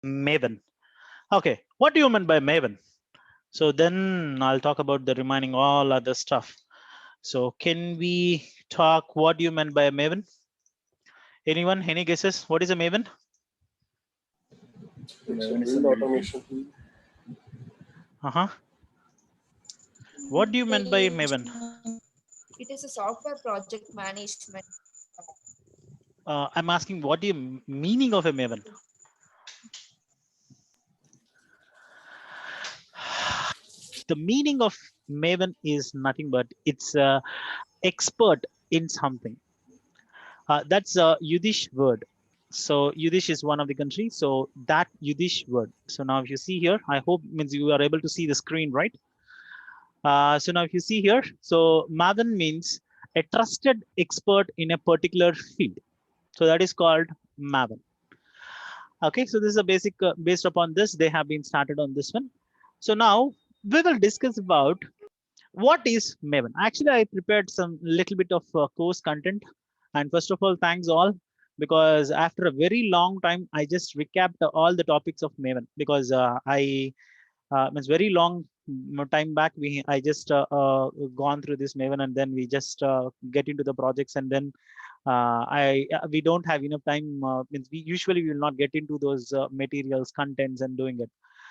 Maven. Okay, what do you mean by Maven? So then I'll talk about the remaining all other stuff. So can we talk what do you meant by a Maven? Anyone, any guesses? What is a Maven? Maven is a automation. What do you mean by Maven? It is a software project management. I'm asking what do you meaning of a Maven? The meaning of Maven is nothing but it's expert in something. That's a Yiddish word. So Yiddish is one of the countries. So that Yiddish word. So now if you see here, I hope means you are able to see the screen, right? So now if you see here, so Maven means a trusted expert in a particular field. So that is called Maven. Okay, so this is a basic, based upon this, they have been started on this one. So now we will discuss about what is Maven. Actually, I prepared some little bit of course content. And first of all, thanks all, because after a very long time, I just recapped all the topics of Maven because it's very long time back. I just gone through this Maven and then we just get into the projects and then we don't have enough time. Means we usually will not get into those materials, contents, and doing it.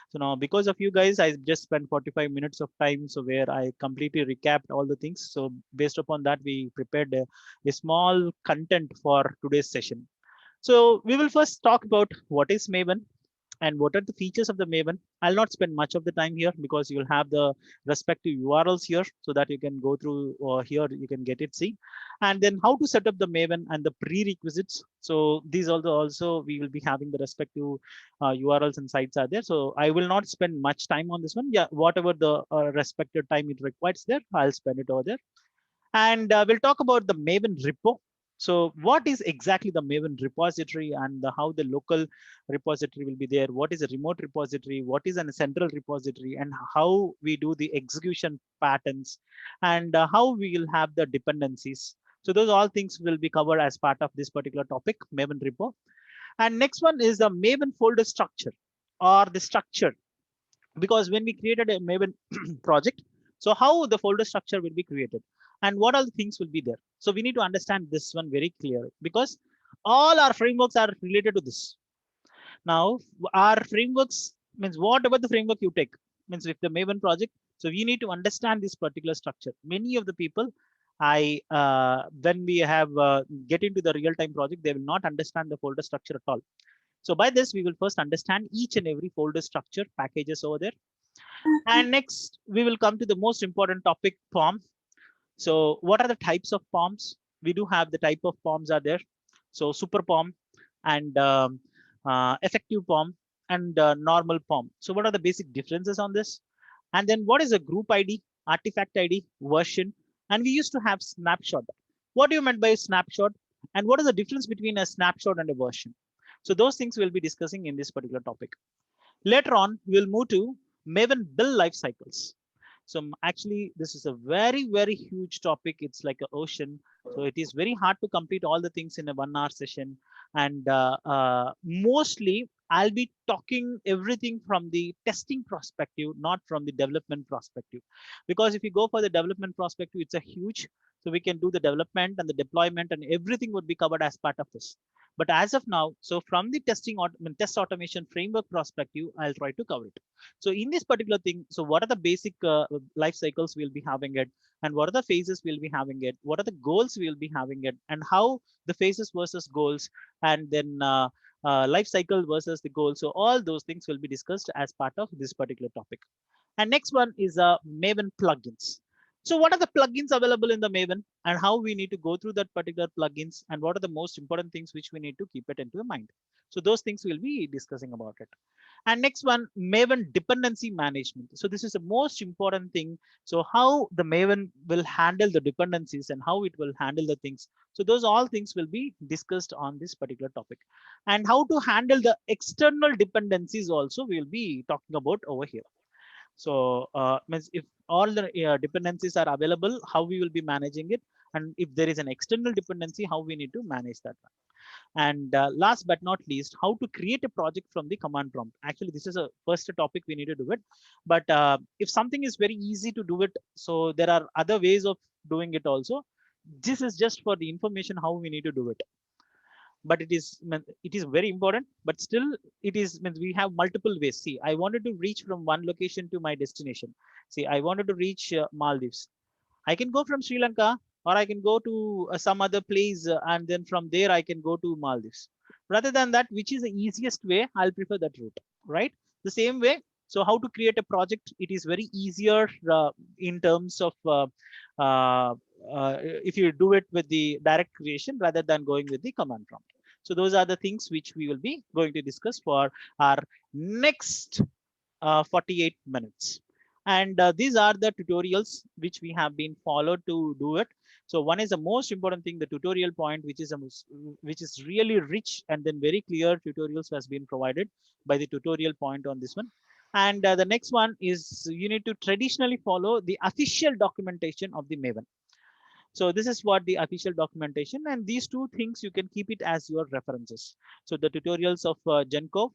So now, because of you guys, I just spent 45 minutes of time. So where I completely recapped all the things. So based upon that, we prepared a small content for today's session. So we will first talk about what is Maven and what are the features of the Maven. I'll not spend much of the time here because you'll have the respective URLs here so that you can go through here, you can get it, see. And then how to set up the Maven and the prerequisites. So these also we will be having the respective URLs and sites are there. So I will not spend much time on this one. Yeah, whatever the respected time it requires there, I'll spend it over there. And we'll talk about the Maven repo. So what is exactly the Maven repository and how the local repository will be there? What is a remote repository? What is a central repository? And how we do the execution patterns and how we will have the dependencies. So those all things will be covered as part of this particular topic, Maven repo. And next one is the Maven folder structure or the structure. Because when we created a Maven project, so how the folder structure will be created and what all the things will be there. So we need to understand this one very clearly because all our frameworks are related to this. Now, our frameworks means whatever the framework you take means with the Maven project. So we need to understand this particular structure. Many of the people, when we have get into the real-time project, they will not understand the folder structure at all. So by this, we will first understand each and every folder structure packages over there. And next, we will come to the most important topic, POM. So what are the types of POMs? We do have the type of POMs are there. So super POM and effective POM and normal POM. So what are the basic differences on this? And then what is a group ID, artifact ID, version? And we used to have snapshot. What do you mean by snapshot? And what is the difference between a snapshot and a version? So those things we'll be discussing in this particular topic. Later on, we'll move to Maven build life cycles. So actually, this is a very, very huge topic. It's like an ocean. So it is very hard to complete all the things in a 1 hour session. And mostly, I'll be talking everything from the testing perspective, not from the development perspective. Because if you go for the development perspective, it's a huge. So we can do the development and the deployment and everything would be covered as part of this. But as of now, so from the test automation framework perspective, I'll try to cover it. So in this particular thing, so what are the basic life cycles we'll be having it, and what are the phases we'll be having it, what are the goals we'll be having it, and how the phases versus goals, and then life cycle versus the goal. So all those things will be discussed as part of this particular topic. And next one is Maven plugins. So what are the plugins available in the Maven and how we need to go through that particular plugins and what are the most important things which we need to keep it into mind. So those things we'll be discussing about it. And next one, Maven dependency management. So this is the most important thing. So how the Maven will handle the dependencies and how it will handle the things. So those all things will be discussed on this particular topic. And how to handle the external dependencies also we'll be talking about over here. So means if all the dependencies are available, how we will be managing it and if there is an external dependency, how we need to manage that one. And last but not least, how to create a project from the command prompt. Actually, this is a first topic we need to do it. But if something is very easy to do it, so there are other ways of doing it also. This is just for the information how we need to do it. But it is very important. But still, it is means we have multiple ways. See, I wanted to reach from one location to my destination. See, I wanted to reach Maldives. I can go from Sri Lanka, or I can go to some other place, and then from there I can go to Maldives. Rather than that, which is the easiest way, I'll prefer that route, right? The same way. So how to create a project? It is very easier in terms of uh, if you do it with the direct creation rather than going with the command prompt. So those are the things which we will be going to discuss for our next 48 minutes. And these are the tutorials which we have been followed to do it. So one is the most important thing, the tutorial point, which is really rich and then very clear tutorials has been provided by the tutorial point on this one. And the next one is you need to traditionally follow the official documentation of the Maven. So this is what the official documentation, and these two things you can keep it as your references. So the tutorials of Gencov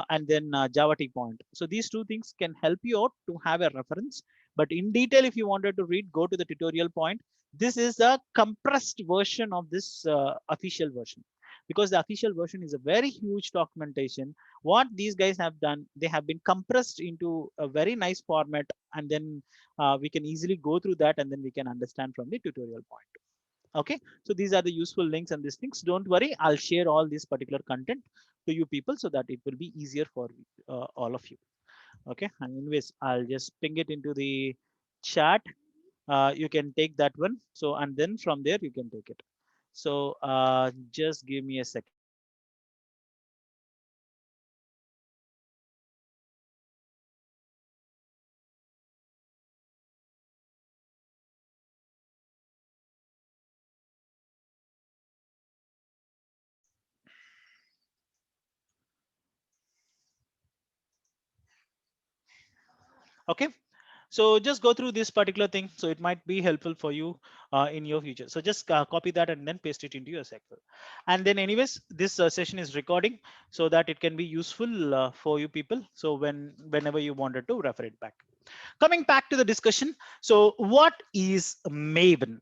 and then Java T point. So these two things can help you out to have a reference. But in detail, if you wanted to read, go to the tutorial point. This is a compressed version of this official version, because the official version is a very huge documentation. What these guys have done, they have been compressed into a very nice format, and then we can easily go through that, and then we can understand from the tutorial point. Okay, so these are the useful links and these things. Don't worry, I'll share all this particular content to you people so that it will be easier for all of you. Okay, and anyways, I'll just ping it into the chat. You can take that one. So, and then from there you can take it. So just give me a second. Okay, so just go through this particular thing. So it might be helpful for you in your future. So just copy that and then paste it into your Excel. And then anyways, this session is recording so that it can be useful for you people. So whenever you wanted to refer it back. Coming back to the discussion. So what is Maven?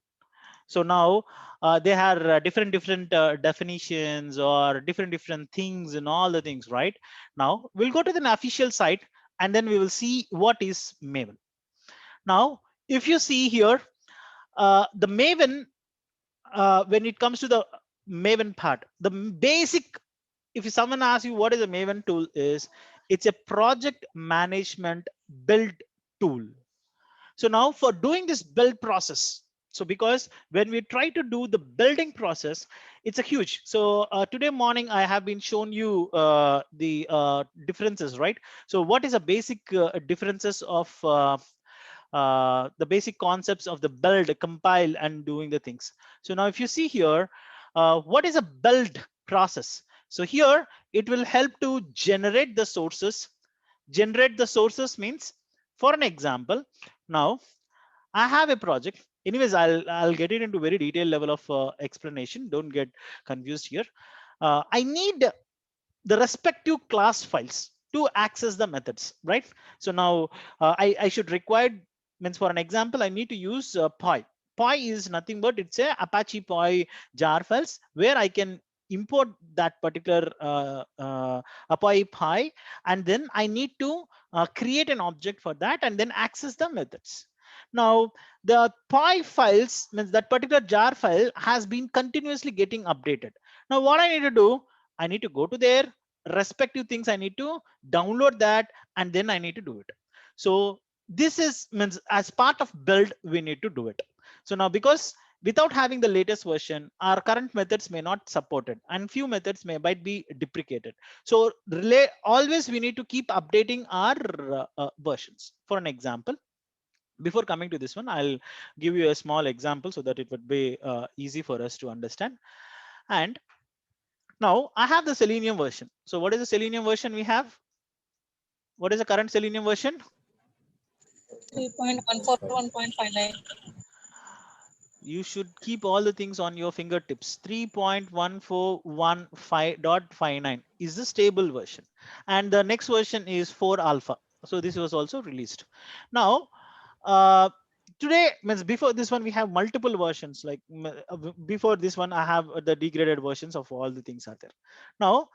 So now they have different definitions or different things and all the things, right? Now we'll go to the official site and then we will see what is Maven. Now, if you see here, the Maven, when it comes to the Maven part, the basic, if someone asks you what is a Maven tool is, it's a project management build tool. So now for doing this build process, so because when we try to do the building process, it's a huge. So today morning, I have been shown you the differences, right? So what is a basic differences of the basic concepts of the build, compile, and doing the things. So now if you see here, what is a build process? So here it will help to generate the sources. Generate the sources means, for an example, now I have a project. Anyways, I'll get it into very detailed level of explanation. Don't get confused here. I need the respective class files to access the methods, right? So now I should require, means for an example, I need to use Py. Py is nothing but it's a Apache Py jar files where I can import that particular Apache Py, and then I need to create an object for that and then access the methods. Now the Py files means that particular jar file has been continuously getting updated. Now what I need to do, I need to go to their respective things. I need to download that and then I need to do it. So this is means as part of build, we need to do it. So now because without having the latest version, our current methods may not support it and few methods might be deprecated. So always we need to keep updating our versions. For an example, before coming to this one, I'll give you a small example so that it would be easy for us to understand. And now I have the Selenium version. So what is the Selenium version we have? What is the current Selenium version? 3.141.59. You should keep all the things on your fingertips. 3.1415.59 is the stable version, and the next version is 4 alpha. So this was also released. Now, uh, today means before this one we have multiple versions. Like before this one, I have the degraded versions of all the things are there. Now,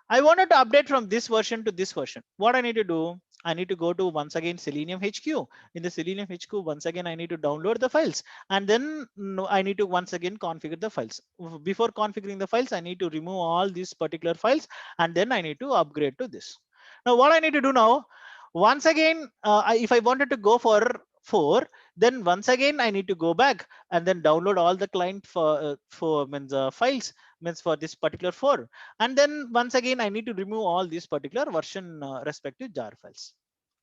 I wanted to update from this version to this version. What I need to do, I need to go to once again Selenium HQ. In the Selenium HQ, once again, I need to download the files, and then I need to once again configure the files. Before configuring the files, I need to remove all these particular files, and then I need to upgrade to this. Now, what I need to do now, once again, if I wanted to go for 4, then once again I need to go back and then download all the client for means files means for this particular 4, and then once again I need to remove all these particular version respective jar files.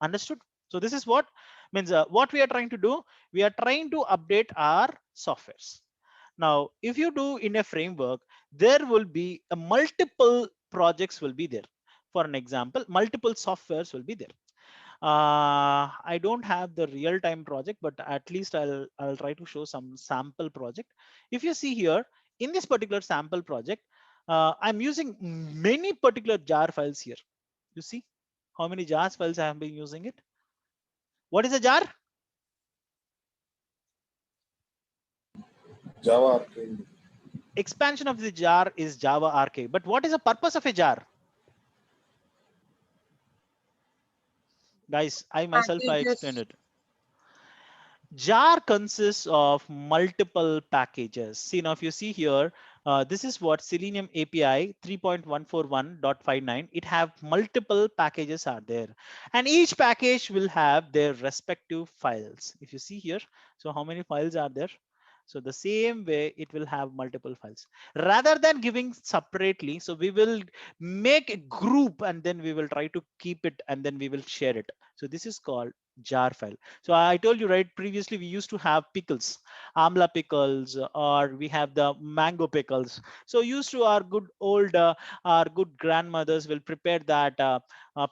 Understood? So this is what means what we are trying to do. We are trying to update our softwares. Now, if you do in a framework, there will be a multiple projects will be there. For an example, multiple softwares will be there. I don't have the real-time project, but at least I'll try to show some sample project. If you see here in this particular sample project, I'm using many particular jar files here. You see how many jar files I have been using it. What is a jar? Java Arcade. Expansion of the jar is Java Arcade. But what is the purpose of a jar? Guys, I myself, I explained it. Jar consists of multiple packages. See, now if you see here, this is what Selenium API 3.141.59. It have multiple packages are there, and each package will have their respective files. If you see here, so how many files are there? So the same way it will have multiple files rather than giving separately. So we will make a group and then we will try to keep it and then we will share it. So this is called jar file. So I told you right previously we used to have pickles, amla pickles, or we have the mango pickles. So used to our good old our good grandmothers will prepare that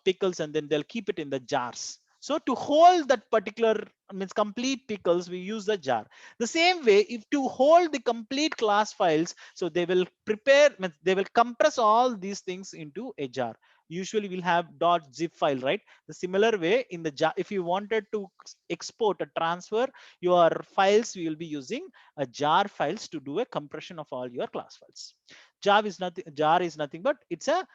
pickles and then they'll keep it in the jars. So to hold that particular means complete pickles, we use the jar. The same way, if to hold the complete class files, so they will prepare, they will compress all these things into a jar. Usually we'll have .zip file, right? The similar way in the jar, if you wanted to export or transfer your files, we will be using a jar files to do a compression of all your class files. Jar is nothing but it's a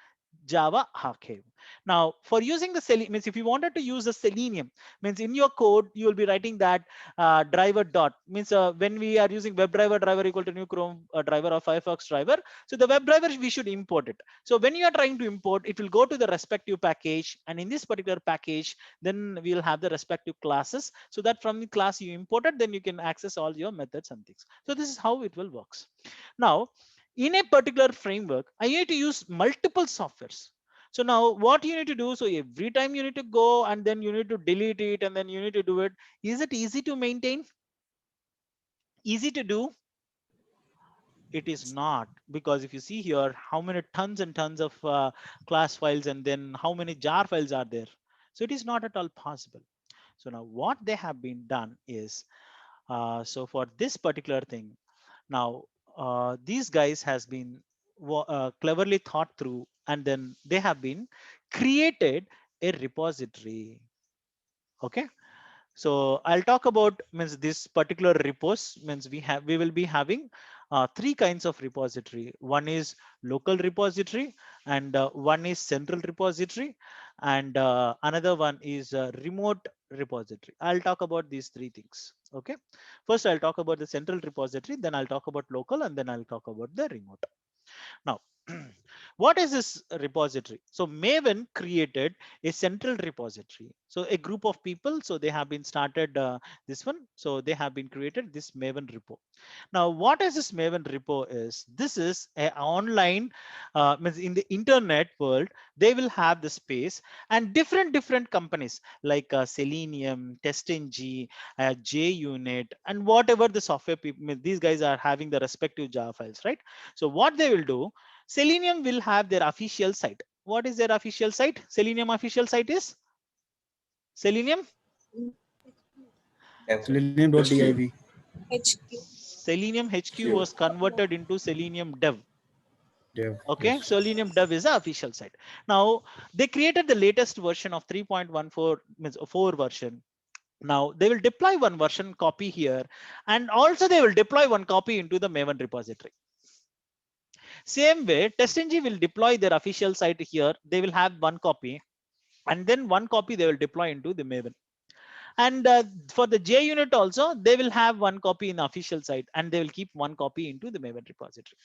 Java archive. Now, for using the Selenium, means if you wanted to use the Selenium, means in your code you will be writing that driver dot means when we are using WebDriver equal to new Chrome driver or Firefox driver. So the WebDriver we should import it. So when you are trying to import, it will go to the respective package, and in this particular package, then we'll have the respective classes. So that from the class you imported, then you can access all your methods and things. So this is how it will works. Now, in a particular framework, I need to use multiple softwares. So now what you need to do, so every time you need to go and then you need to delete it and then you need to do it. Is it easy to maintain? Easy to do? It is not, because if you see here, how many tons and tons of class files and then how many jar files are there? So it is not at all possible. So now what they have been done is, so for this particular thing, now these guys has been cleverly thought through, and then they have been created a repository. Okay, so I'll talk about means this particular repos means we will be having three kinds of repository. One is local repository, and one is central repository, and another one is remote repository. I'll talk about these three things. Okay, first I'll talk about the central repository, then I'll talk about local, and then I'll talk about the remote. Now, what is this repository? So Maven created a central repository. So a group of people, so they have been started this one. So they have been created this Maven repo. Now, what is this Maven repo is? This is an online, means in the internet world, they will have the space, and different companies like Selenium, TestNG, JUnit, and whatever the software people, these guys are having the respective Java files, right? So what they will do, Selenium will have their official site. What is their official site? Selenium official site is Selenium Selenium.div. HQ. Selenium HQ Sure. was converted into Selenium Dev. Dev. Okay, Yes. Selenium Dev is the official site. Now they created the latest version of 3.14, means 4 version. Now they will deploy one version copy here, and also they will deploy one copy into the Maven repository. Same way, TestNG will deploy their official site here. They will have one copy, and then one copy they will deploy into the Maven. And for the JUnit also, they will have one copy in the official site, and they will keep one copy into the Maven repository.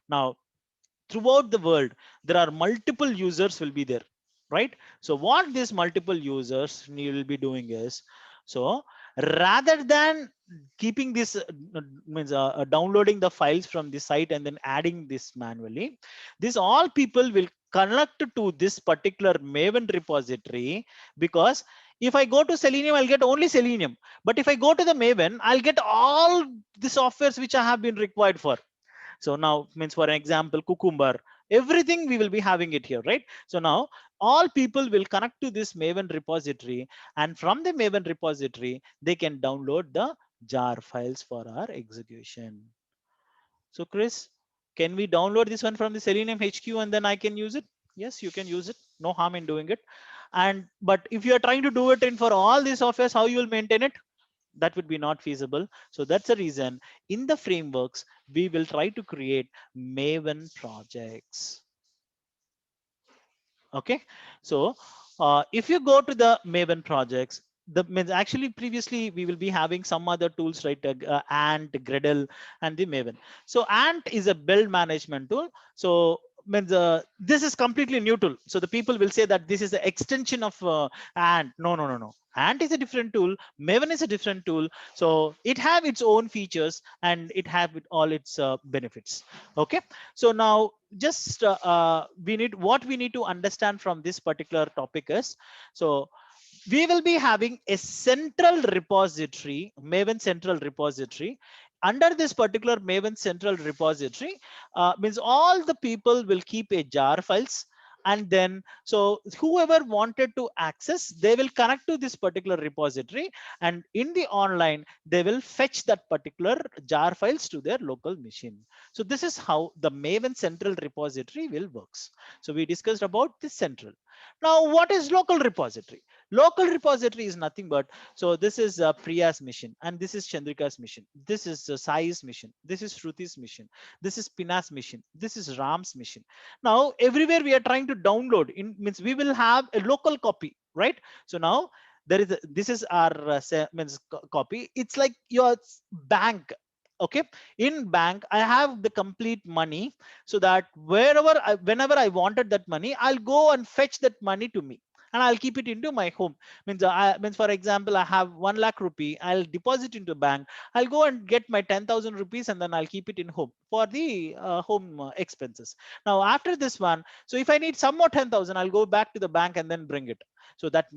Now, throughout the world, there are multiple users will be there, right? So what these multiple users will be doing is, so rather than keeping this means downloading the files from the site and then adding this manually, this all people will connect to this particular Maven repository, because if I go to Selenium, I'll get only Selenium. But if I go to the Maven, I'll get all the softwares which I have been required for. So now, means for an example, Cucumber, everything we will be having it here, right? So now all people will connect to this Maven repository, and from the Maven repository, they can download the jar files for our execution. So Chris, can we download this one from the Selenium HQ and then I can use it? Yes, you can use it. No harm in doing it. And but if you are trying to do it in for all these softwares, how you will maintain it? That would be not feasible. So that's the reason in the frameworks, we will try to create Maven projects. Okay, so if you go to the Maven projects, the means actually previously we will be having some other tools, right? Ant, Gradle, and the Maven. So Ant is a build management tool. So means this is completely new tool. So the people will say that this is the extension of Ant. No, no, no, no. Ant is a different tool. Maven is a different tool. So it have its own features and it have all its benefits. Okay, so now just we need, what we need to understand from this particular topic is, so we will be having a central repository, Maven central repository. Under this particular Maven central repository, means all the people will keep a jar files, and then so whoever wanted to access, they will connect to this particular repository, and in the online they will fetch that particular jar files to their local machine. So this is how the Maven central repository will works. So we discussed about this central. Now what is local repository? Local repository is nothing but, so this is Priya's mission, and this is Chandrika's mission, this is Sai's mission, this is Shruti's mission, this is Pina's mission, this is Ram's mission. Now everywhere we are trying to download in, means we will have a local copy, right? So now there is this is our means copy. It's like your bank. Okay, in bank I have the complete money, so that whenever I wanted that money, I'll go and fetch that money to me, and I'll keep it into my home. Means means for example, I have 1 lakh rupee, I'll deposit into bank, I'll go and get my 10,000 rupees, and then I'll keep it in home for the home expenses. Now after this one, so if I need some more 10,000, I'll go back to the bank and then bring it. So that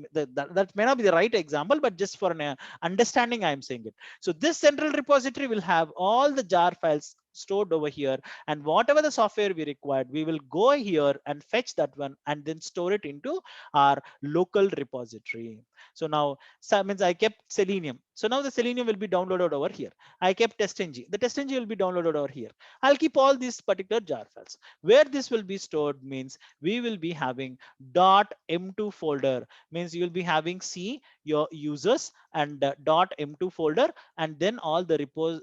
may not be the right example, but just for an understanding I'm saying it. So this central repository will have all the jar files stored over here, and whatever the software we required, we will go here and fetch that one and then store it into our local repository. So now, so that means I kept Selenium. So now the Selenium will be downloaded over here. I kept TestNG. The TestNG will be downloaded over here. I'll keep all these particular jar files. Where this will be stored means we will be having .m2 folder, means you will be having C, your users, and .m2 folder, and then all the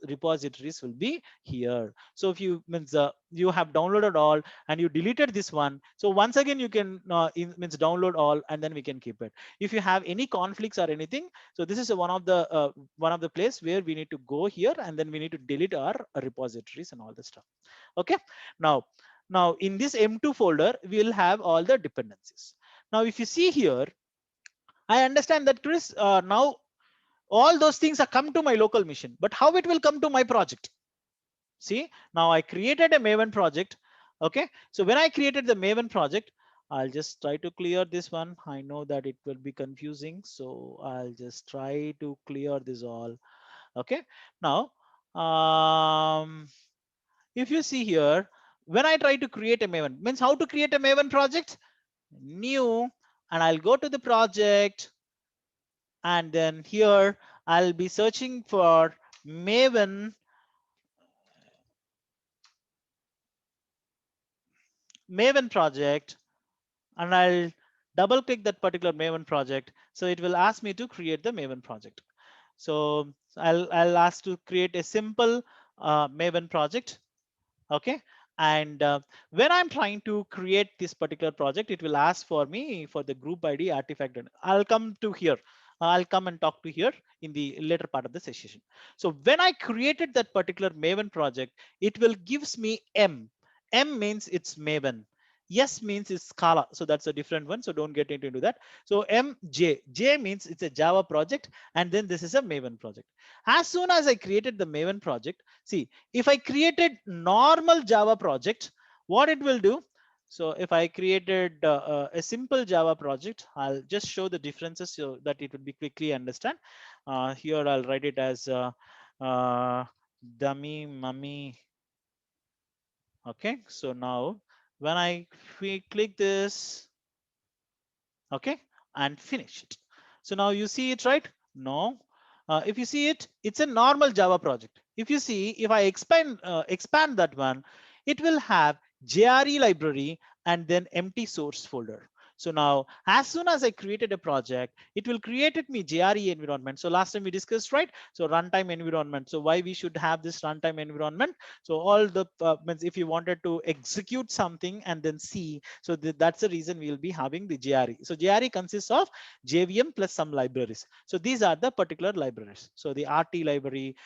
repositories will be here. So if you means you have downloaded all and you deleted this one, so once again you can means download all, and then we can keep it. If you have any conflicts or anything, so this is one of the place where we need to go here, and then we need to delete our repositories and all the stuff. Okay, now in this M2 folder we'll have all the dependencies. Now if you see here, I understand that Chris, now all those things are come to my local machine, but how it will come to my project? See, now I created a Maven project. Okay, so when I created the Maven project, I'll just try to clear this one. I know that it will be confusing, so I'll just try to clear this all. Okay, now if you see here, when I try to create a Maven, means how to create a Maven project? New, and I'll go to the project, and then here I'll be searching for Maven Maven project, and I'll double click that particular Maven project. So it will ask me to create the Maven project. So I'll ask to create a simple Maven project. Okay. And when I'm trying to create this particular project, it will ask for me for the group ID artifact. I'll come to here. I'll come and talk to here in the later part of the session. So when I created that particular Maven project, it will gives me M. M means it's Maven. Yes means it's Scala. So that's a different one. So don't get into that. So MJ. J means it's a Java project. And then this is a Maven project. As soon as I created the Maven project, see, if I created normal Java project, what it will do. So if I created a simple Java project, I'll just show the differences so that it would be quickly understand. Here I'll write it as uh, dummy mummy. Okay, so now when I click this, okay, and finish it. So now you see it, right? No. If you see it, it's a normal Java project. If you see, if I expand that one, it will have JRE library and then empty source folder. So now, as soon as I created a project, it will create me JRE environment. So last time we discussed, right? So runtime environment. So why we should have this runtime environment? So all the means if you wanted to execute something and then see, so that's the reason we will be having the JRE. So JRE consists of JVM plus some libraries. So these are the particular libraries. So the RT library,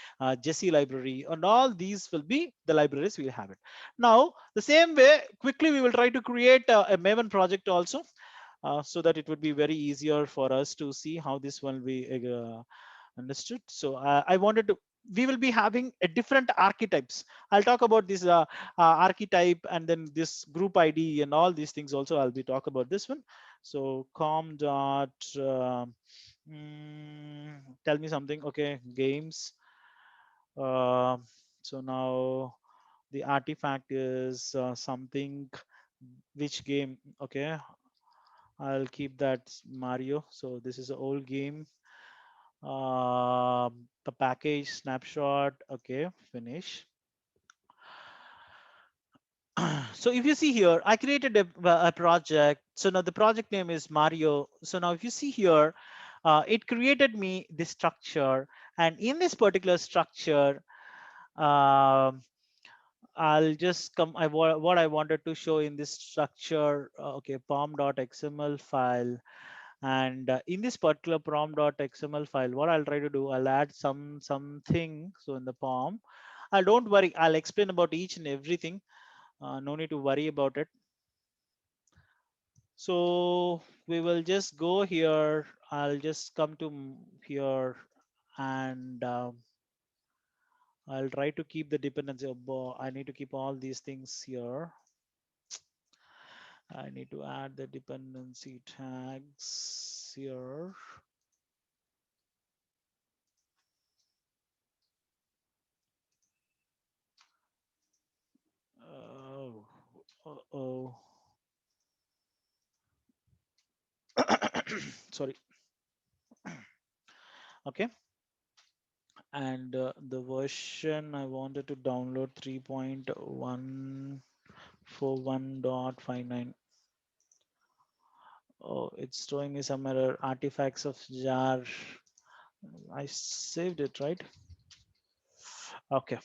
Jesse library, and all these will be the libraries we'll have it. Now, the same way, quickly we will try to create a Maven project also. So that it would be very easier for us to see how this will be understood. So I wanted to, we will be having a different archetypes. I'll talk about this archetype and then this group ID and all these things also. I'll be talk about this one. So com dot tell me something. Okay, games. Uh, so now the artifact is something, which game? Okay, I'll keep that Mario. So this is an old game. The package snapshot. Okay, finish. So if you see here, I created a project. So now the project name is Mario. So now if you see here, it created me this structure. And in this particular structure, um, I'll just come. What I wanted to show in this structure. Okay, pom.xml file. And in this particular pom.xml file, what I'll try to do, I'll add something. So in the pom, don't worry, I'll explain about each and everything. No need to worry about it. So we will just go here. I'll just come to here and I'll try to keep the dependency of, I need to keep all these things here. I need to add the dependency tags here. Oh, oh. Sorry. Okay. And the version I wanted to download 3.141.59. Oh, it's showing me some error. Artifacts of jar. I saved it, right? Okay.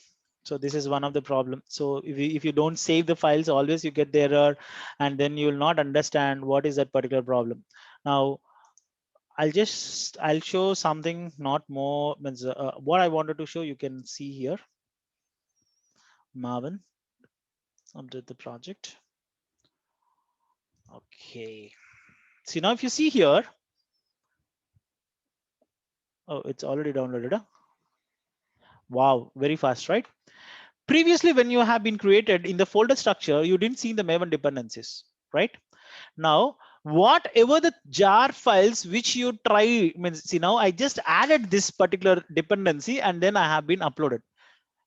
So this is one of the problems. So if you don't save the files, always you get the error, and then you will not understand what is that particular problem. Now, I'll show something not more. What I wanted to show, you can see here. Marvin, update the project. Okay. See, now if you see here, oh, it's already downloaded. Huh? Wow, very fast, right? Previously, when you have been created in the folder structure, you didn't see the Maven dependencies, right? Now, whatever the jar files which you try, means see now I just added this particular dependency and then I have been uploaded.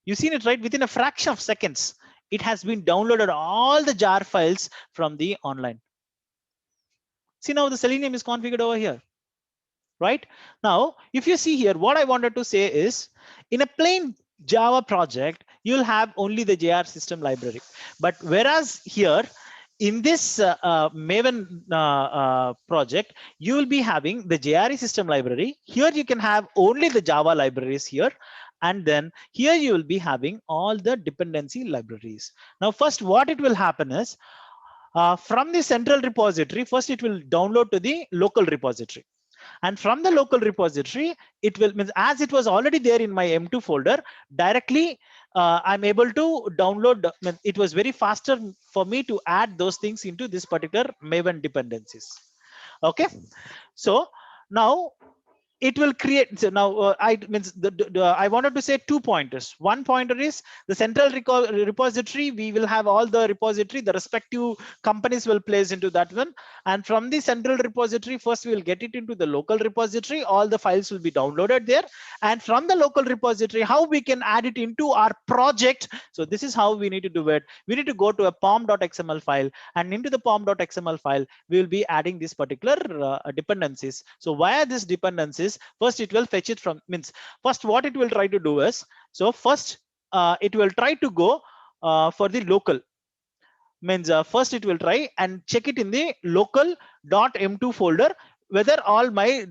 You seen it, right? Within a fraction of seconds, it has been downloaded all the jar files from the online. See now the Selenium is configured over here. Right now, if you see here, what I wanted to say is in a plain Java project, you'll have only the JR system library. But whereas here in this Maven project, you will be having the JRE system library. Here you can have only the Java libraries here. And then here you will be having all the dependency libraries. Now, first, what it will happen is from the central repository, first it will download to the local repository. And from the local repository, it will means as it was already there in my M2 folder, directly I'm able to download. It was very faster for me to add those things into this particular Maven dependencies. Okay, so now it will create. So now I means I wanted to say 2 pointers. One pointer is the central repository. We will have all the repository, the respective companies will place into that one. And from the central repository, first we will get it into the local repository. All the files will be downloaded there. And from the local repository, how we can add it into our project. So this is how we need to do it. We need to go to a pom.xml file, and into the pom.xml file, we will be adding this particular dependencies. So via this dependencies, first it will fetch it from first what it will try to do is, so first it will try to go for the local first it will try and check it in the local.m2 folder whether all my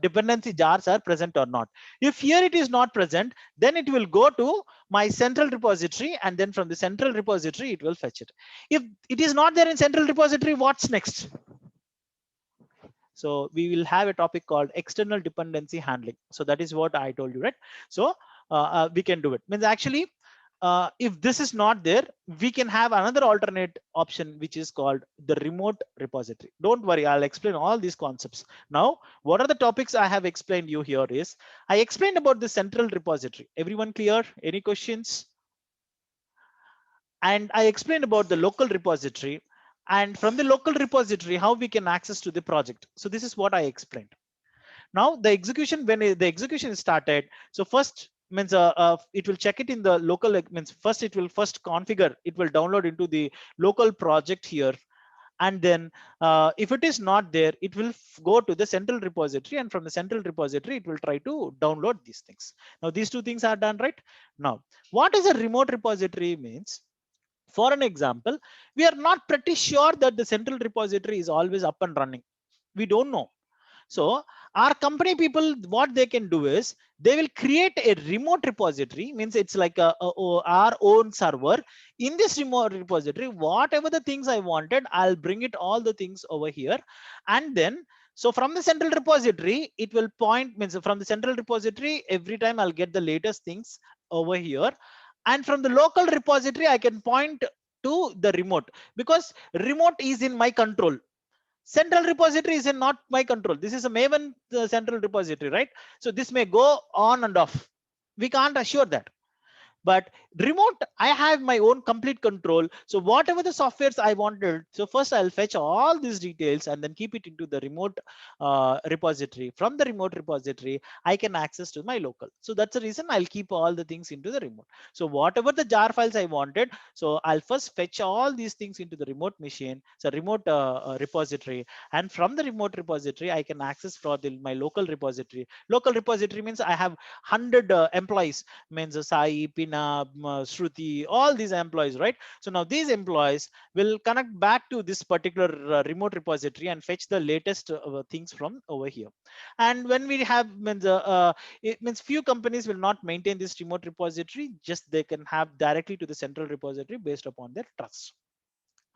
dependency jars are present or not. If here it is not present, then it will go to my central repository, and then from the central repository it will fetch it. If it is not there in central repository, what's next? So we will have a topic called external dependency handling. So that is what I told you, right? So we can do it. Actually, if this is not there, we can have another alternate option, which is called the remote repository. Don't worry, I'll explain all these concepts. Now, what are the topics I have explained you here is, I explained about the central repository. Everyone clear? Any questions? And I explained about the local repository, and from the local repository, how we can access to the project. So this is what I explained. Now the execution, when the execution is started, so first it will check it in the local, first it will configure, it will download into the local project here. And then if it is not there, it will go to the central repository, and from the central repository, it will try to download these things. Now these two things are done, right? Now, what is a remote repository means? For an example, we are not pretty sure that the central repository is always up and running. We don't know. So our company people, what they can do is, they will create a remote repository, means it's like our own server. In this remote repository, whatever the things I wanted, I'll bring it all the things over here. And then, so from the central repository, it will point, from the central repository, every time I'll get the latest things over here. And from the local repository, I can point to the remote, because remote is in my control. Central repository is in not my control. This is a Maven central repository, right? So this may go on and off. We can't assure that. But remote, I have my own complete control. So whatever the softwares I wanted, so first I'll fetch all these details and then keep it into the remote repository. From the remote repository, I can access to my local. So that's the reason I'll keep all the things into the remote. So whatever the jar files I wanted, so I'll first fetch all these things into the remote machine, so remote repository. And from the remote repository, I can access for my local repository. Local repository means I have 100 employees, means Sai, Pina, Shruti, all these employees, right? So now these employees will connect back to this particular remote repository and fetch the latest things from over here. And when we have, it means few companies will not maintain this remote repository, just they can have directly to the central repository based upon their trust.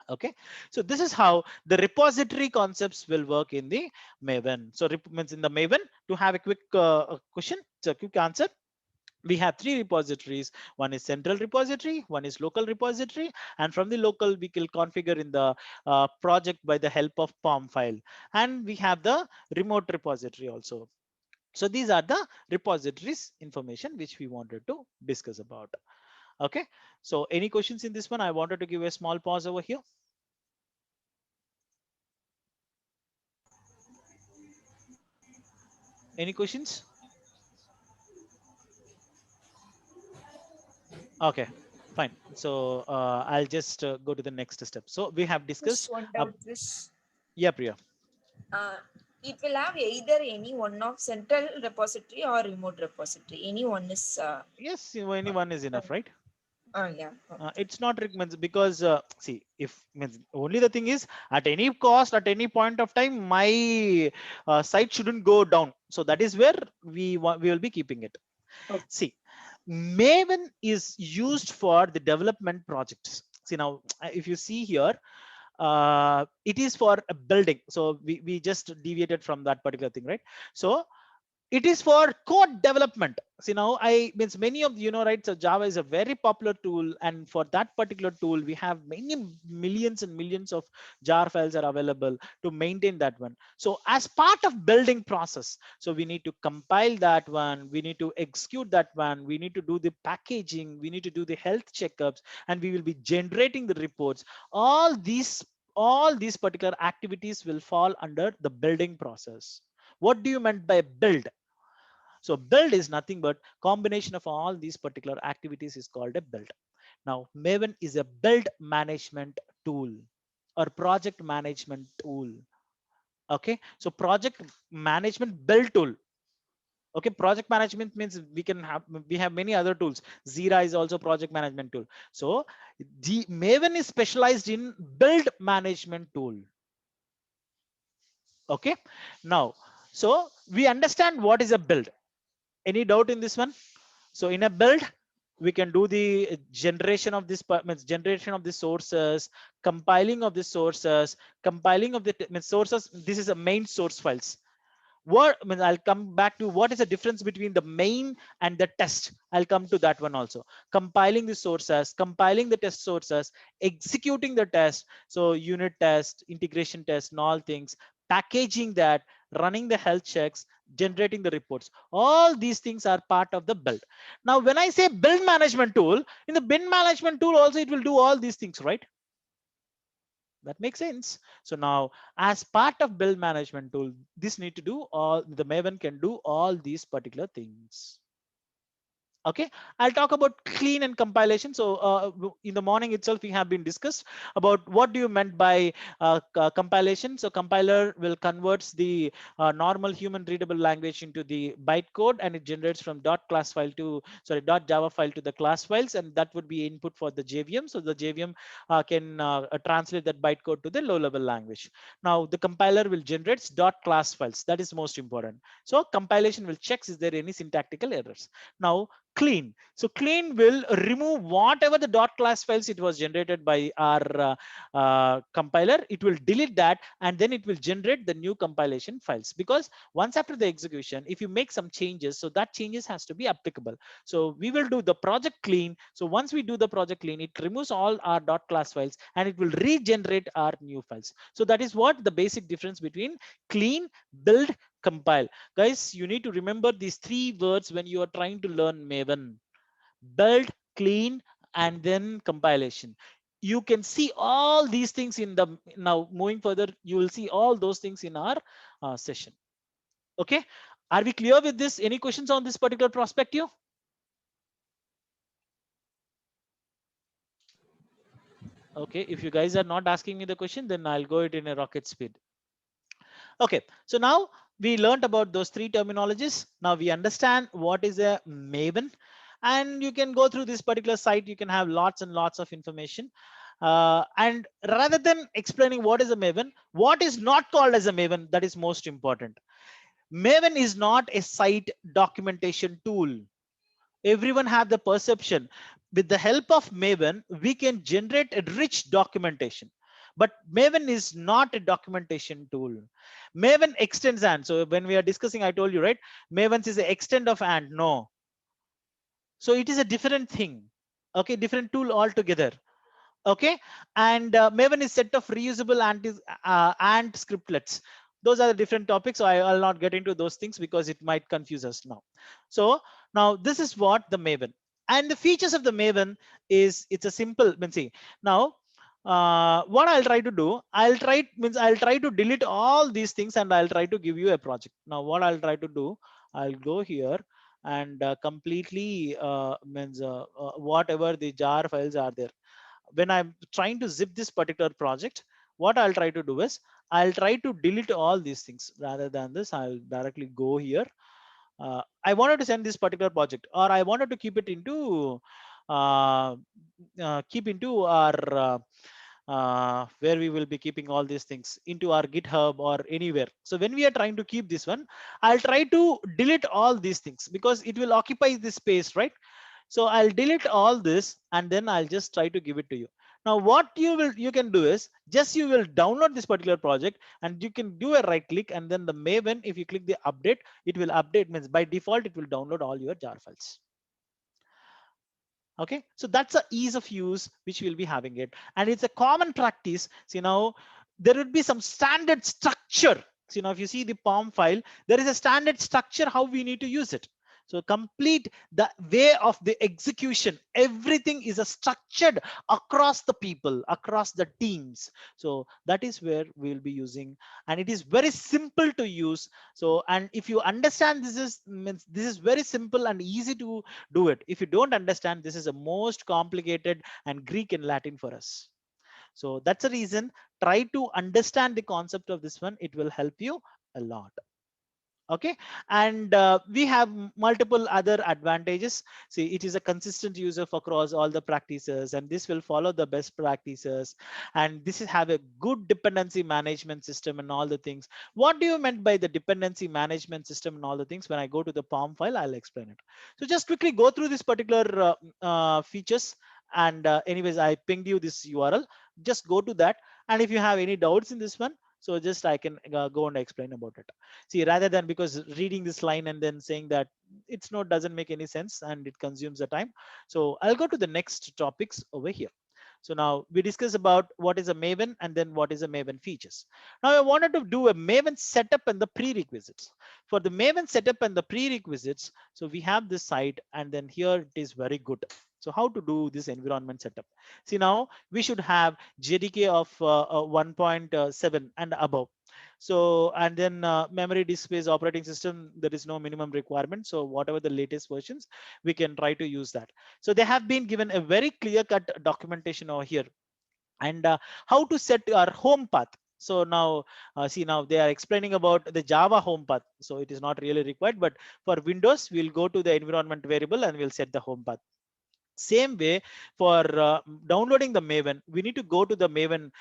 Okay, so this is how the repository concepts will work in the Maven. So means in the Maven, to have a quick question, so quick answer. We have three repositories. One is central repository, one is local repository, and from the local we will configure in the project by the help of POM file. And we have the remote repository also. So these are the repositories information which we wanted to discuss about. Okay, so any questions in this one? I wanted to give a small pause over here. Any questions? Okay, fine. So I'll just go to the next step. So we have discussed. Just one doubt, Krish. Yeah, Priya. It will have either any one of central repository or remote repository. Any one is. Yes, any one is enough, right? Yeah. It's not means because see, if means only the thing is at any cost, at any point of time, my site shouldn't go down. So that is where we will be keeping it. Okay. See, Maven is used for the development projects. See now, if you see here, it is for a building. So we just deviated from that particular thing, right? So it is for code development. See now, I means many of right, so Java is a very popular tool, and for that particular tool we have many millions and millions of jar files are available to maintain that one. So as part of building process, so we need to compile that one, we need to execute that one, we need to do the packaging, we need to do the health checkups, and we will be generating the reports. All these particular activities will fall under the building process. What do you meant by build? So build is nothing but combination of all these particular activities is called a build. Now Maven is a build management tool or project management tool. Okay, so project management build tool. Okay, project management means we have many other tools. Zira is also project management tool. So the Maven is specialized in build management tool. Okay, now so we understand what is a build. Any doubt in this one? So in a build, we can do the generation of this means generation of the sources, compiling of the sources, compiling of the sources. This is a main source files. What I mean, I'll come back to what is the difference between the main and the test. I'll come to that one also. Compiling the sources, compiling the test sources, executing the test. So unit test, integration test, and all things, packaging that, running the health checks, generating the reports. All these things are part of the build. Now, when I say build management tool, in the build management tool also, it will do all these things, right? That makes sense. So now as part of build management tool, this need to do all the Maven can do all these particular things. Okay, I'll talk about clean and compilation. So in the morning itself we have been discussed about what do you meant by compilation. So compiler will converts the normal human readable language into the bytecode, and it generates from .class file to .java file to the class files, and that would be input for the JVM. So the JVM can translate that bytecode to the low level language. Now the compiler will generate .class files. That is most important. So compilation will check is there any syntactical errors. Now clean. So clean will remove whatever the .class files it was generated by our compiler. It will delete that, and then it will generate the new compilation files, because once after the execution, if you make some changes, so that changes has to be applicable. So we will do the project clean. So once we do the project clean, it removes all our .class files and it will regenerate our new files. So that is what the basic difference between clean, build, compile. Guys, you need to remember these three words when you are trying to learn Maven: build, clean, and then compilation. You can see all these things in the, now moving further, you will see all those things in our session. Okay, are we clear with this? Any questions on this particular perspective? Okay, if you guys are not asking me the question, then I'll go it in a rocket speed. Okay, so now we learned about those three terminologies. Now we understand what is a Maven, and you can go through this particular site. You can have lots and lots of information. And rather than explaining what is a Maven, what is not called as a Maven, that is most important. Maven is not a site documentation tool. Everyone have the perception with the help of Maven we can generate a rich documentation, but Maven is not a documentation tool. Maven extends and, so when we are discussing, I told you, right, Maven is the extent of and. No, so it is a different thing. Okay, different tool altogether. Okay, and Maven is set of reusable and scriptlets. Those are the different topics, so I'll not get into those things because it might confuse us now. So now this is what the Maven, and the features of the Maven is, it's a simple, see now, what I'll try to do, I'll try to delete all these things and I'll try to give you a project. Now what I'll try to do, I'll go here and completely whatever the jar files are there, when I'm trying to zip this particular project, what I'll try to do is I'll try to delete all these things. Rather than this, I'll directly go here. I wanted to send this particular project, or I wanted to keep it into keep into our where we will be keeping all these things into our GitHub or anywhere. So when we are trying to keep this one, I'll try to delete all these things because it will occupy this space, right? So I'll delete all this and then I'll just try to give it to you. Now what you can do is just you will download this particular project and you can do a right click, and then the Maven, if you click the update, it will update, means by default it will download all your jar files. Okay, so that's a ease of use which we'll be having it, and it's a common practice. So now there would be some standard structure. So if you see the POM file, there is a standard structure how we need to use it. So complete the way of the execution, everything is a structured across the people, across the teams. So that is where we will be using, and it is very simple to use. So, and if you understand, this is means this is very simple and easy to do it. If you don't understand, this is the most complicated and Greek and Latin for us. So that's the reason, try to understand the concept of this one. It will help you a lot. Okay, and we have multiple other advantages. See, it is a consistent user across all the practices, and this will follow the best practices, and this is have a good dependency management system and all the things. What do you meant by the dependency management system and all the things? When I go to the POM file, I'll explain it. So just quickly go through this particular features, and anyways, I pinged you this URL. Just go to that, and if you have any doubts in this one, so just I can go and explain about it. See, rather than because reading this line and then saying that it's not, doesn't make any sense and it consumes the time. So I'll go to the next topics over here. So now we discuss about what is a Maven and then what is a Maven features. Now I wanted to do a Maven setup and the prerequisites. For the Maven setup and the prerequisites, so we have this site, and then here it is very good. So how to do this environment setup? See, now we should have JDK of 1.7 and above. So, and then memory, disk space, operating system, there is no minimum requirement. So whatever the latest versions, we can try to use that. So they have been given a very clear cut documentation over here, and how to set our home path. So now see, now they are explaining about the Java home path. So it is not really required, but for Windows, we'll go to the environment variable and we'll set the home path. Same way for downloading the Maven, we need to go to the Maven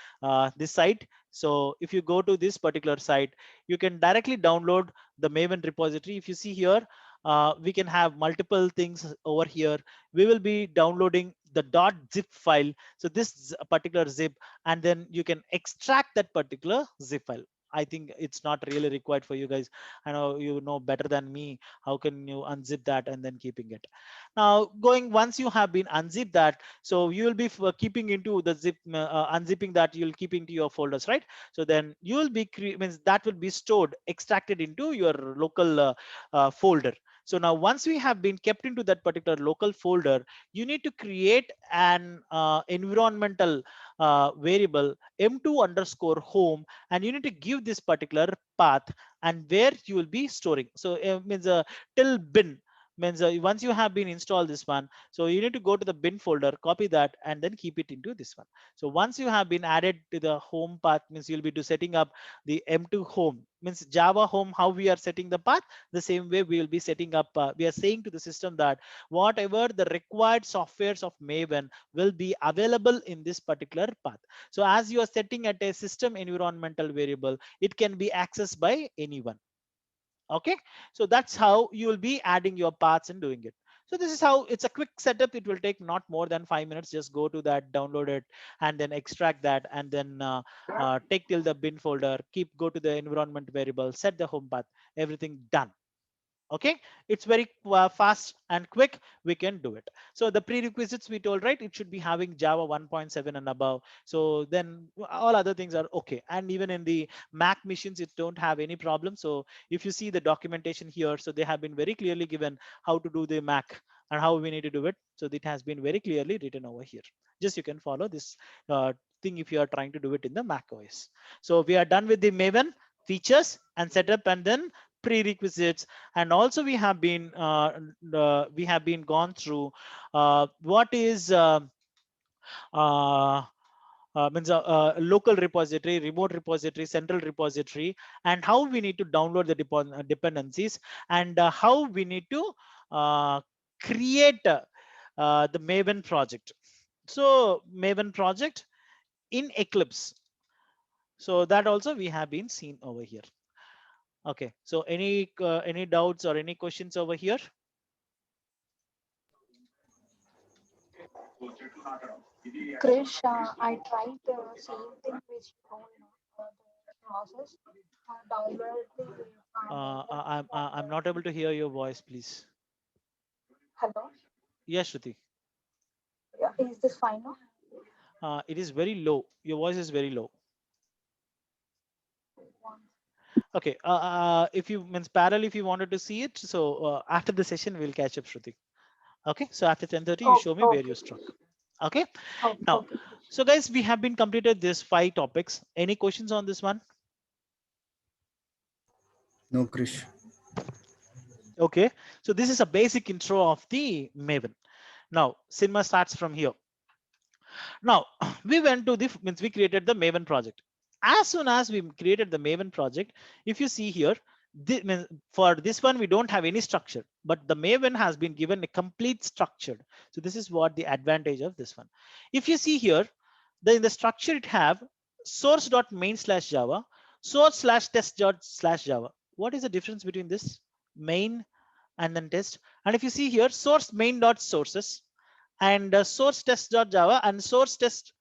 this site. So if you go to this particular site, you can directly download the Maven repository. If you see here, we can have multiple things over here. We will be downloading the .zip file. So this particular zip, and then you can extract that particular zip file. I think it's not really required for you guys. I know you know better than me. How can you unzip that and then keeping it? Now going, once you have been unzip that, so you will be keeping into the zip, unzipping that, you'll keep into your folders, right? So then you will be means that will be stored, extracted into your local folder. So now once we have been kept into that particular local folder, you need to create an environmental variable m2 underscore home, and you need to give this particular path and where you will be storing. So it means till bin, means once you have been installed this one, so you need to go to the bin folder, copy that, and then keep it into this one. So once you have been added to the home path, means you'll be setting up the m2 home, means Java home, how we are setting the path, the same way we will be setting up, we are saying to the system that whatever the required softwares of Maven will be available in this particular path. So as you are setting at a system environmental variable, it can be accessed by anyone. Okay, so that's how you will be adding your paths and doing it. So this is how it's a quick setup. It will take not more than 5 minutes. Just go to that, download it, and then extract that, and then take till the bin folder, go to the environment variable, set the home path, everything done. Okay, it's very fast and quick, we can do it. So the prerequisites we told, right, it should be having Java 1.7 and above. So then all other things are okay, and even in the Mac machines it don't have any problem. So if you see the documentation here, so they have been very clearly given how to do the Mac and how we need to do it. So it has been very clearly written over here. Just you can follow this thing if you are trying to do it in the Mac OS. So we are done with the Maven features and setup, and then prerequisites. And also we have been gone through what is means a local repository, remote repository, central repository, and how we need to download the dependencies, and how we need to create the Maven project. So Maven project in Eclipse. So that also we have been seen over here. Okay, so any doubts or any questions over here? Krish, I tried the same thing which you told, the process, download the I'm not able to hear your voice, please. Hello, Yes, Shruti. yeah, is this fine now? It is very low. Your voice is very low. Okay. If you means parallel, if you wanted to see it, so after the session we'll catch up, Shruti. Okay. So after 10:30, you Oh, show me where okay, you struck. Okay. oh, Now, okay. so guys, we have been completed this 5 topics. Any questions on this one? No, Krish. Okay. So this is a basic intro of the Maven. Now, Cinema starts from here. Now, we went to the means we created the Maven project. As soon as we created the Maven project, if you see here, for this one we don't have any structure, but the Maven has been given a complete structured. So this is what the advantage of this one. If you see here, in the structure it have source.main/java, source/test./java. What is the difference between this main and then test? And if you see here, source main.sources and source test.java and source test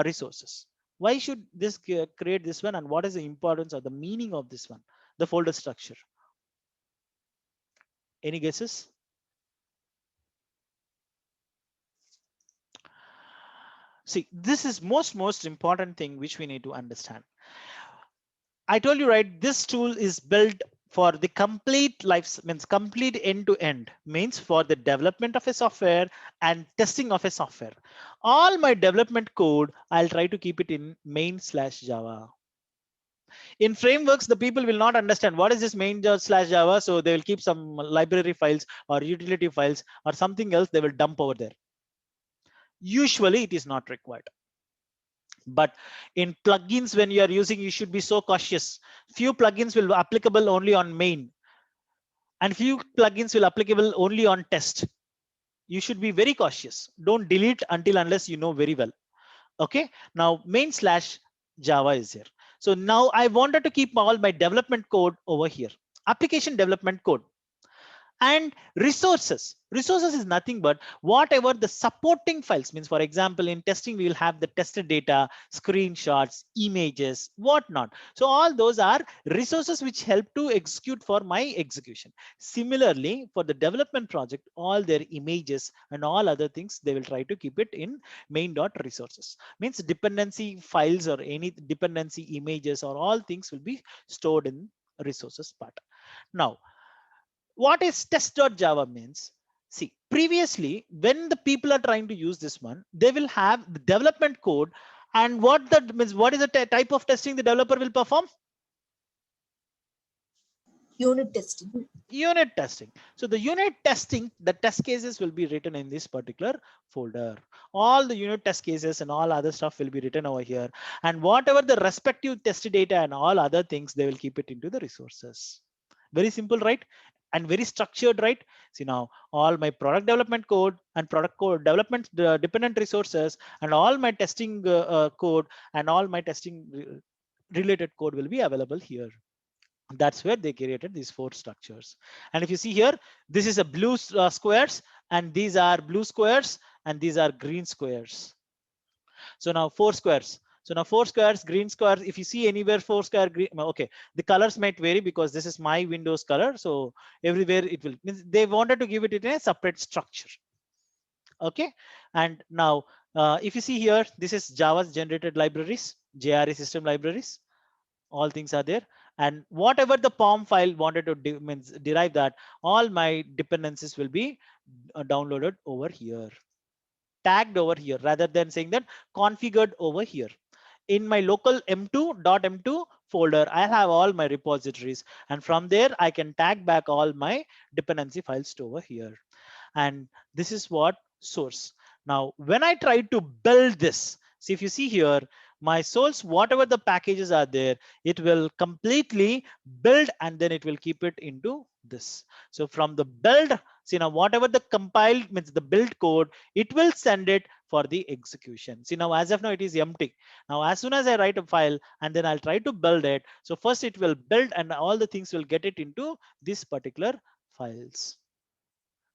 resources. Why should this create this one, and what is the importance or the meaning of this one, the folder structure? Any guesses? See, this is most important thing which we need to understand. I told you, right, this tool is built for the complete life, means complete end to end, means for the development of a software and testing of a software. All my development code, I'll try to keep it in main/java. In frameworks, the people will not understand what is this main/java, so they will keep some library files or utility files or something else they will dump over there. Usually it is not required. But in plugins, when you are using, you should be so cautious. Few plugins will be applicable only on main, and few plugins will applicable only on test. You should be very cautious. Don't delete until unless you know very well. Okay, now main/java is here. So now I wanted to keep all my development code over here, application development code. And resources is nothing but whatever the supporting files, means for example in testing we will have the tested data, screenshots, images, whatnot. So all those are resources which help to execute for my execution. Similarly, for the development project, all their images and all other things, they will try to keep it in main.resources. Means dependency files or any dependency images or all things will be stored in resources part. Now, what is test.java means? See, previously, when the people are trying to use this one, they will have the development code, and what that means, what is the type of testing the developer will perform? Unit testing. Unit testing. So the unit testing, the test cases will be written in this particular folder. All the unit test cases and all other stuff will be written over here. And whatever the respective test data and all other things, they will keep it into the resources. Very simple, right? And very structured, right? See, now all my product development code and product code development dependent resources and all my testing code and all my testing related code will be available here. That's where they created these 4 structures. And if you see here, this is a blue squares, and these are blue squares, and these are green squares. So now 4 squares. So now 4 squares, green squares. If you see anywhere 4 square green, okay, the colors might vary because this is my Windows color. So everywhere it will, they wanted to give it in a separate structure. Okay, and now if you see here, this is Java's generated libraries, JRE system libraries. All things are there, and whatever the POM file wanted to derive that, all my dependencies will be downloaded over here, tagged over here, rather than saying that configured over here. In my local m2.m2 folder, I have all my repositories, and from there I can tag back all my dependency files to over here. And this is what source. Now when I try to build this, see, if you see here, my source, whatever the packages are there, it will completely build, and then it will keep it into this. So from the build, See now, whatever the compiled means the build code, it will send it for the execution. See now, as of now, it is empty. Now, as soon as I write a file and then I'll try to build it. So first it will build and all the things will get it into this particular files.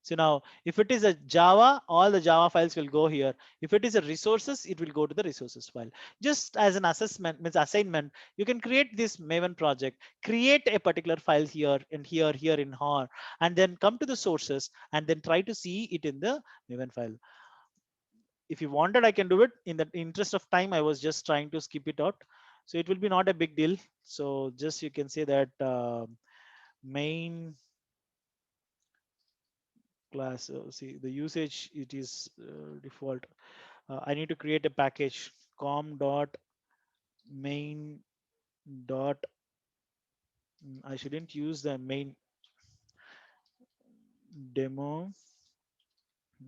So now, if it is a Java, all the Java files will go here. If it is a resources, it will go to the resources file. Just as an assessment, means assignment, you can create this Maven project, create a particular file here and here in HOR, and then come to the sources and then try to see it in the Maven file. If you wanted, I can do it. In the interest of time, I was just trying to skip it out. So it will be not a big deal. So just you can say that main class, see the usage, it is default. I need to create a package com dot main dot. I shouldn't use the main demo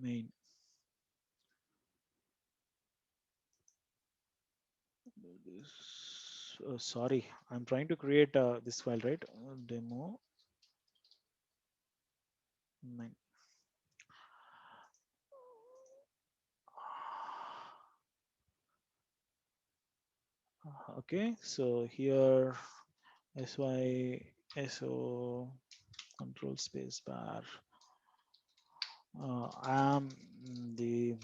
main. Sorry, I'm trying to create this file, right? Demo main. Okay, so here sy so control space bar. I am the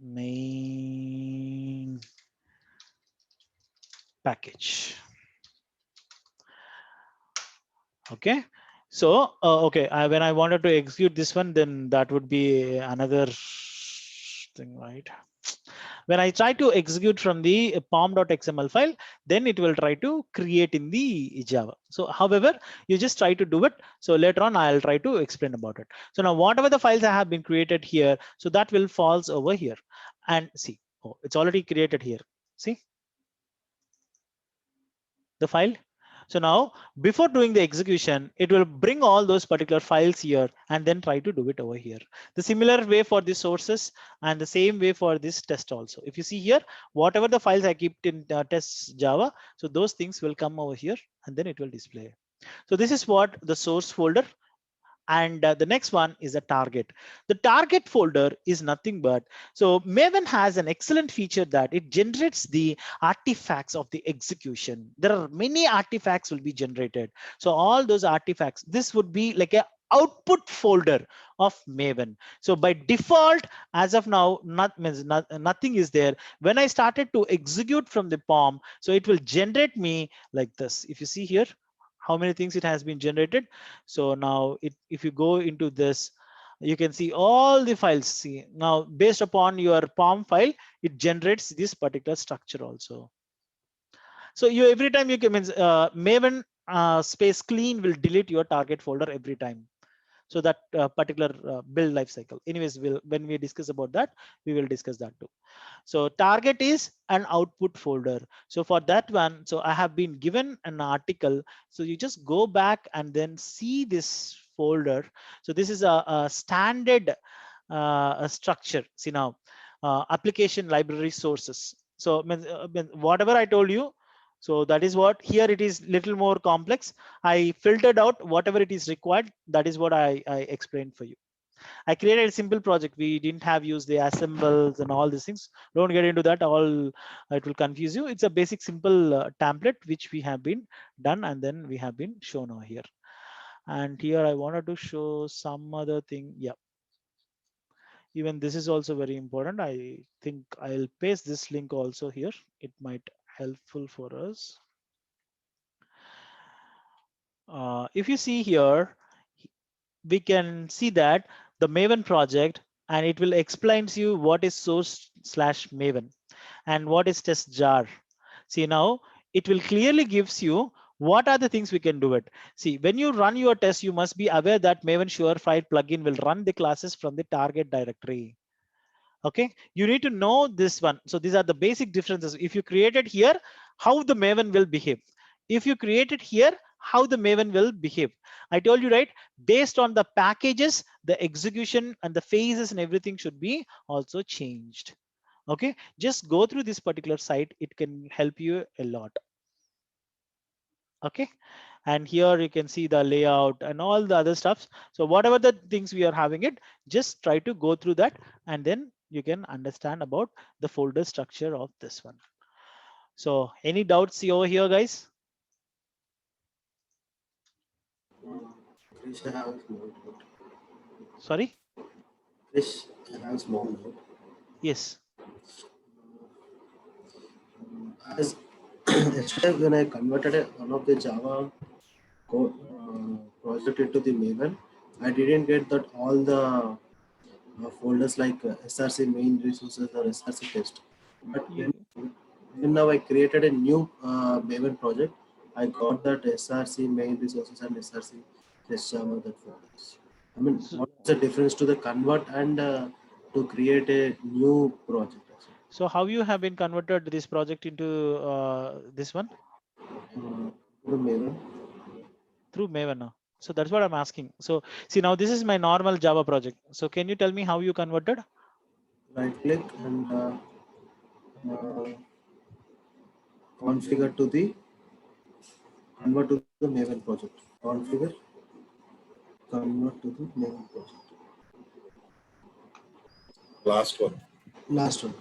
main package. Okay, so okay, when I wanted to execute this one, then that would be another thing, right? When I try to execute from the pom.xml file, then it will try to create in the Java. So however, you just try to do it. So later on, I'll try to explain about it. So now whatever the files I have been created here, so that will falls over here. And see, oh, it's already created here. See the file. So now before doing the execution, it will bring all those particular files here and then try to do it over here. The similar way for the sources and the same way for this test also. If you see here, whatever the files I kept in test Java, so those things will come over here and then it will display. So this is what the source folder. And the next one is a target. The target folder is nothing but, so Maven has an excellent feature that it generates the artifacts of the execution. There are many artifacts will be generated. So all those artifacts, this would be like a output folder of Maven. So by default, as of now, nothing is there. When I started to execute from the POM, so it will generate me like this. If you see here, how many things it has been generated. So now if you go into this, you can see all the files. See now, based upon your POM file, it generates this particular structure also. So you every time you can Maven space clean will delete your target folder every time. So that particular build life cycle. Anyways, when we discuss about that, we will discuss that too. So target is an output folder. So for that one, so I have been given an article. So you just go back and then see this folder. So this is a standard structure. See now, application library sources. So whatever I told you, so that is what here it is little more complex. I filtered out whatever it is required. That is what I explained for you. I created a simple project. We didn't have use the assembles and all these things. Don't get into that. All it will confuse you. It's a basic simple template which we have been done and then we have been shown over here. And here I wanted to show some other thing. Yeah. Even this is also very important. I think I'll paste this link also here. It might helpful for us. If you see here, we can see that the Maven project, and it will explain to you what is source/Maven and what is test jar. See now, it will clearly gives you what are the things we can do it. See, when you run your test, you must be aware that Maven Surefire plugin will run the classes from the target directory. Okay, you need to know this one. So these are the basic differences. If you create it here, how the Maven will behave. If you create it here, how the Maven will behave. I told you, right? Based on the packages, the execution and the phases and everything should be also changed. Okay, just go through this particular site. It can help you a lot. Okay, and here you can see the layout and all the other stuffs. So whatever the things we are having it, just try to go through that, and then you can understand about the folder structure of this one. So any doubts over here, guys? Krish, I have a small doubt. Sorry. Krish, I have a small doubt. Yes. As yesterday when I converted one of the Java code project into the Maven, I didn't get that all the folders like SRC main resources or SRC test. But when now I created a new Maven project, I got that SRC main resources and SRC test Java that folders. I mean, So, what's the difference to the convert and to create a new project? so how you have been converted this project into this one? The Maven. Through Maven now. So that's what I'm asking. So see, now this is my normal Java project. So can you tell me how you converted? Right click and configure to the convert to the Maven project. Configure, convert to the Maven project. Last one. Last one.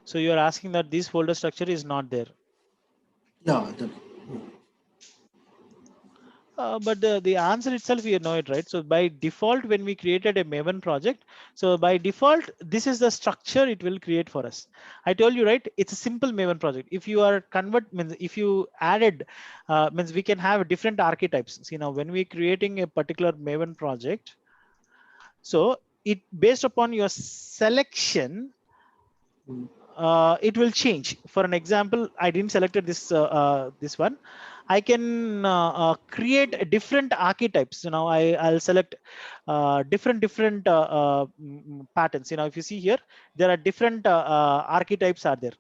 So you are asking that this folder structure is not there. Yeah. But the answer itself, you know it, right? So by default, when we created a Maven project, so by default, this is the structure it will create for us. I told you, right? It's a simple Maven project. If you are means if you added, means we can have different archetypes. See, now when we're creating a particular Maven project, so it based upon your selection, it will change. For an example, I didn't selected this one. I can create different archetypes. I'll select different patterns. If you see here, there are different archetypes are there.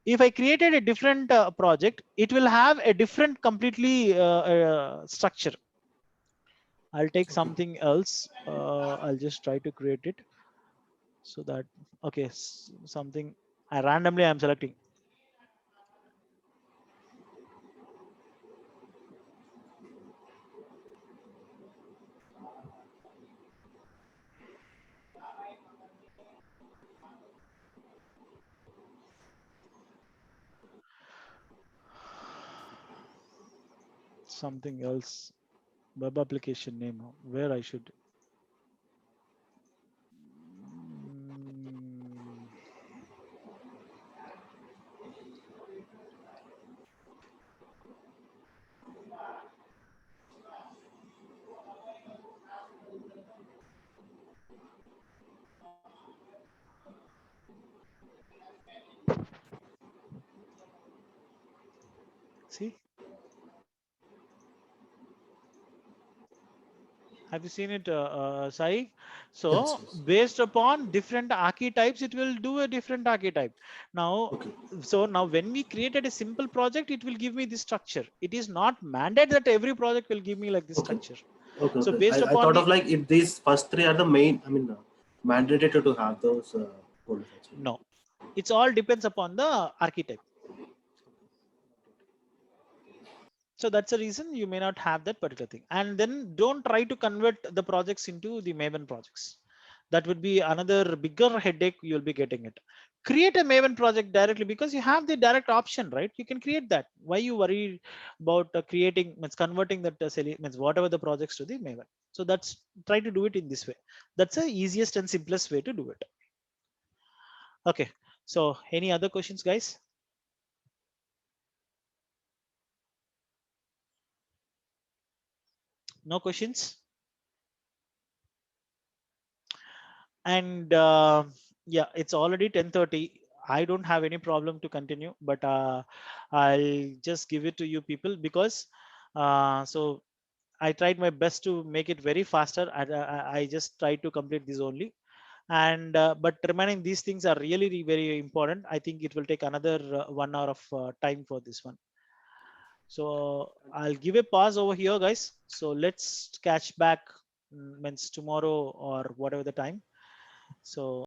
If I created a different project, it will have a different completely structure. I'll take something else. I'll just try to create it so that, okay, something randomly I'm selecting. Something else, web application name, where I should. See, have you seen it, Sai? So Yes, yes. based upon different archetypes, it will do a different archetype. Now, Okay. so now when we created a simple project, it will give me this structure. It is not mandate that every project will give me like this Okay. structure. Okay. So Okay. based I upon thought the, of like if these first three are the main, I mean, mandated to have those folders. no, it's all depends upon the archetype. So that's the reason you may not have that particular thing. And then don't try to convert the projects into the Maven projects. That would be another bigger headache you'll be getting it. Create a Maven project directly because you have the direct option, right? You can create that. Why you worry about creating, means converting that means whatever the projects to the Maven. So that's, try to do it in this way. That's the easiest and simplest way to do it. Okay. So any other questions, guys? No questions? And yeah, it's already 10:30. I don't have any problem to continue, but I'll just give it to you people because so I tried my best to make it very faster. I just tried to complete this only, and but remaining these things are really very important. I think it will take another 1 hour of time for this one. So I'll give a pause over here, guys. So let's catch back means tomorrow or whatever the time. So